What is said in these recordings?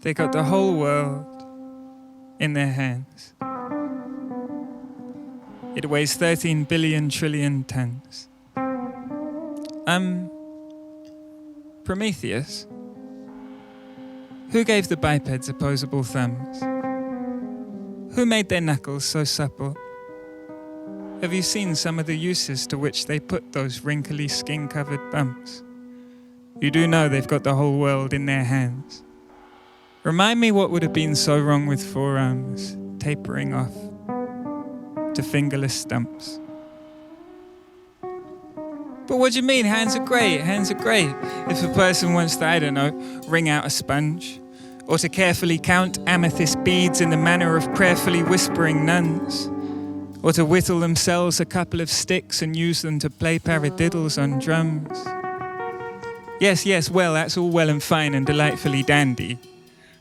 They got the whole world in their hands. It weighs 13 billion trillion tons. Prometheus? Who gave the bipeds opposable thumbs? Who made their knuckles so supple? Have you seen some of the uses to which they put those wrinkly skin-covered bumps? You do know they've got the whole world in their hands. Remind me what would have been so wrong with forearms tapering off to fingerless stumps. But what do you mean? Hands are great, hands are great. If a person wants to, I don't know, wring out a sponge, or to carefully count amethyst beads in the manner of prayerfully whispering nuns, or to whittle themselves a couple of sticks and use them to play paradiddles on drums. Yes, well, that's all well and fine and delightfully dandy.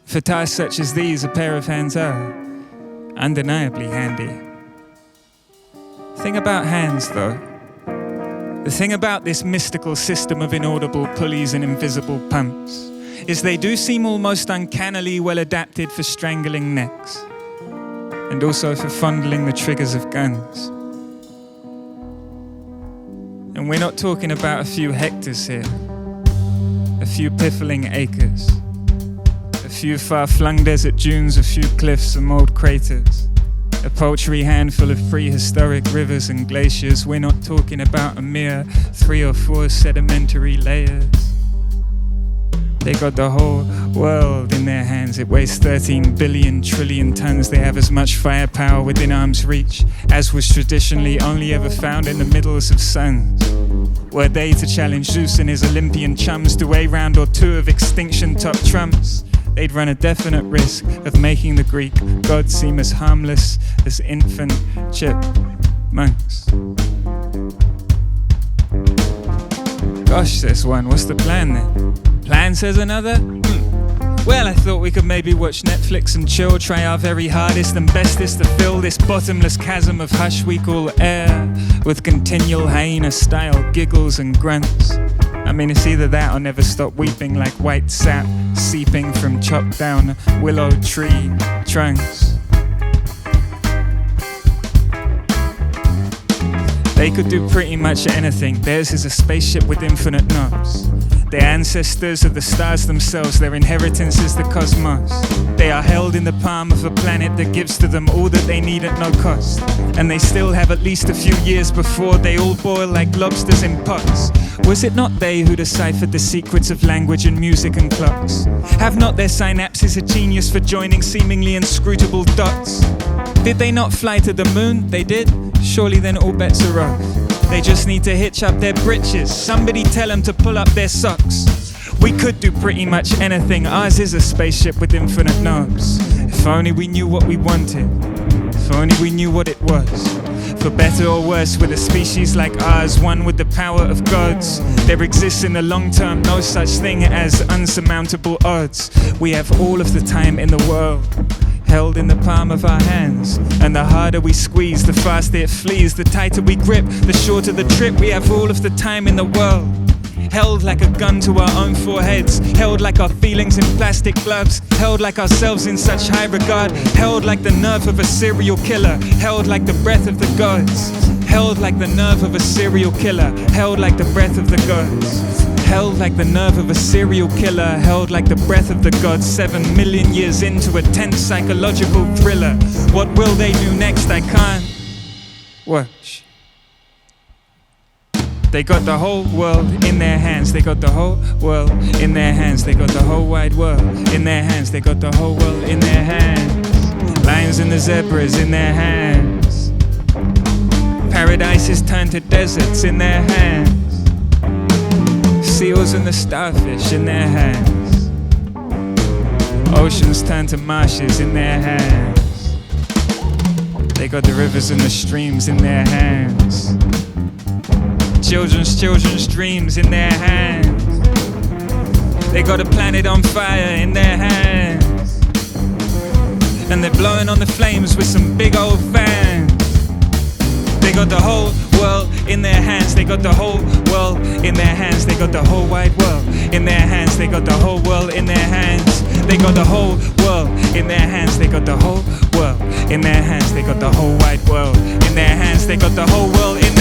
For tasks such as these, a pair of hands are undeniably handy. The thing about hands, though, the thing about this mystical system of inaudible pulleys and invisible pumps, is they do seem almost uncannily well adapted for strangling necks, and also for fondling the triggers of guns. And we're not talking about a few hectares here, a few piffling acres, a few far-flung desert dunes, a few cliffs and old craters, a paltry handful of prehistoric rivers and glaciers. We're not talking about a mere 3 or 4 sedimentary layers. They got the whole world in their hands. It weighs 13 billion trillion tons. They have as much firepower within arm's reach as was traditionally only ever found in the middles of suns. Were they to challenge Zeus and his Olympian chums to a round or two of extinction top trumps, they'd run a definite risk of making the Greek gods seem as harmless as infant chipmunks. Gosh, says one, what's the plan then? Plan, says another? Well, I thought we could maybe watch Netflix and chill, try our very hardest and bestest to fill this bottomless chasm of hush we call air with continual hyena-style giggles and grunts. I mean, it's either that or never stop weeping like white sap seeping from chopped down willow tree trunks. They could do pretty much anything. Theirs is a spaceship with infinite knobs. Their ancestors are the stars themselves. Their inheritance is the cosmos. They are held in the palm of a planet that gives to them all that they need at no cost. And they still have at least a few years before they all boil like lobsters in pots. Was it not they who deciphered the secrets of language and music and clocks? Have not their synapses a genius for joining seemingly inscrutable dots? Did they not fly to the moon? They did? Surely then all bets are off. They just need to hitch up their britches. Somebody tell them to pull up their socks. We could do pretty much anything. Ours is a spaceship with infinite knobs. If only we knew what we wanted. If only we knew what it was. For better or worse, with a species like ours, one with the power of gods, there exists in the long term no such thing as unsurmountable odds. We have all of the time in the world, held in the palm of our hands. And the harder we squeeze, the faster it flees. The tighter we grip, the shorter the trip. We have all of the time in the world, held like a gun to our own foreheads, held like our feelings in plastic gloves, held like ourselves in such high regard, held like the nerve of a serial killer, held like the breath of the gods, held like the nerve of a serial killer, held like the breath of the gods, held like the nerve of a serial killer, held like the breath of the gods. 7 million years into a tense psychological thriller. What will they do next? I can't watch. They got the whole world in their hands. They got the whole world in their hands. They got the whole wide world in their hands. They got the whole world in their hands. Lions and the zebras in their hands. Paradise is turned to deserts in their hands. Seals and the starfish in their hands. Oceans turn to marshes in their hands. They got the rivers and the streams in their hands. Children's dreams in their hands. They got a planet on fire in their hands. And they're blowing on the flames with some big old fans. They got the whole world in their hands. They got the whole world in their hands. They got the whole wide world in their hands. They got the whole world in their hands. They got the whole world in their hands. They got the whole world in their hands. They got the whole wide world in their hands. They got the whole world in